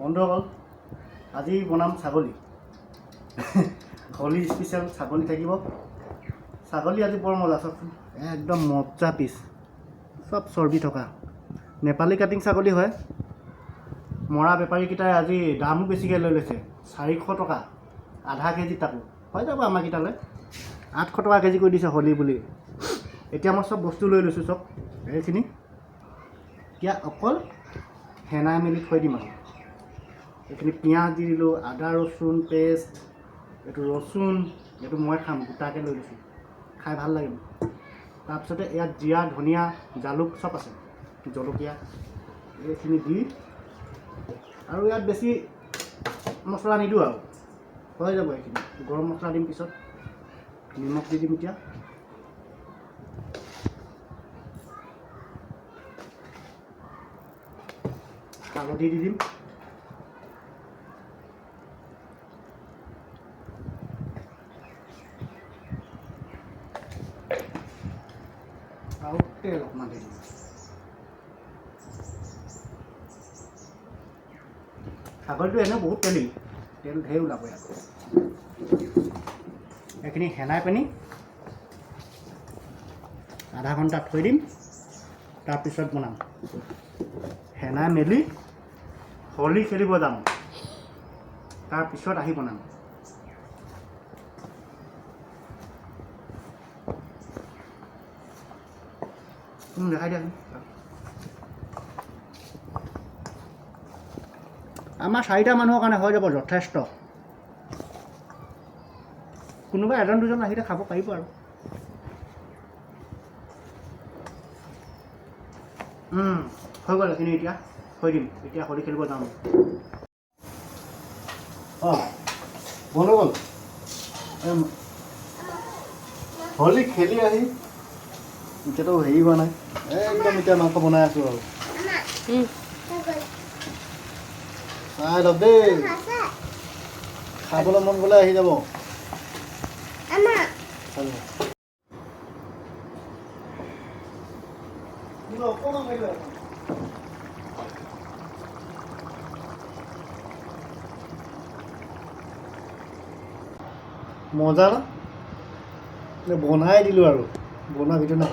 বন্ধুসকল আজি বনাম ছাগলী হোলী স্পেচিয়েল ছাগলী থাকিব ছাগলী আজি বৰ মজা চাওকচোন একদম মজা পিচ সব চৰ্বি থকা নেপালী কাটিং ছাগলী হয় মৰা বেপাৰীকেইটাই আজি দামো বেছিকৈ লৈ লৈছে 400 টকা আধা কেজি তাকো হৈ যাব আমাৰ কেইটালৈ 800 টকা কেজি কৰি দিছে হোলী বুলি এতিয়া মই চব বস্তু লৈ লৈছোঁ চব এইখিনি এতিয়া অকল হেনাই মেলি থৈ দিম আৰু এইখিনি পিঁয়াজ দি দিলোঁ আদা ৰচুন পেষ্ট এইটো ৰচুন এইটো মই খাম গোটাকৈ লৈ লৈছোঁ খাই ভাল লাগে তাৰপিছতে ইয়াত জিৰা ধনিয়া জালুক চব আছে জলকীয়া এইখিনি দি আৰু ইয়াত বেছি মছলা নিদিওঁ আৰু হৈ যাব এইখিনি গৰম মছলা দিম পিছত নিমখ দি দিম এতিয়া হালধি দি দিম আৰু তেল অকণমান দি দিম ছাগলীটো এনেও বহুত তেল ঢেৰ ওলাব ইয়াত এইখিনি হেনাই পানি আধা ঘণ্টা থৈ দিম তাৰপিছত বনাম হেনাই মেলি হোলী খেলিব যাম তাৰপিছত আহি বনাম দেখাই দিয়া আমাৰ 4টা মানুহৰ কাৰণে হৈ যাব যথেষ্ট কোনোবা এজন দুজন আহিলে খাব পাৰিব আৰু হৈ গ'ল এইখিনি এতিয়া থৈ দিম এতিয়া হোলী খেলিব যাম বন্ধ গ'ল হোলী খেলি আহি এতিয়াতো হেৰি হোৱা নাই একদম এতিয়া মাংস বনাই আছোঁ আৰু চাই লওক দেই খাবলৈ মন গ'লে আহি যাব মজা না বনাই দিলোঁ আৰু বনোৱাৰ ভিতৰত নাই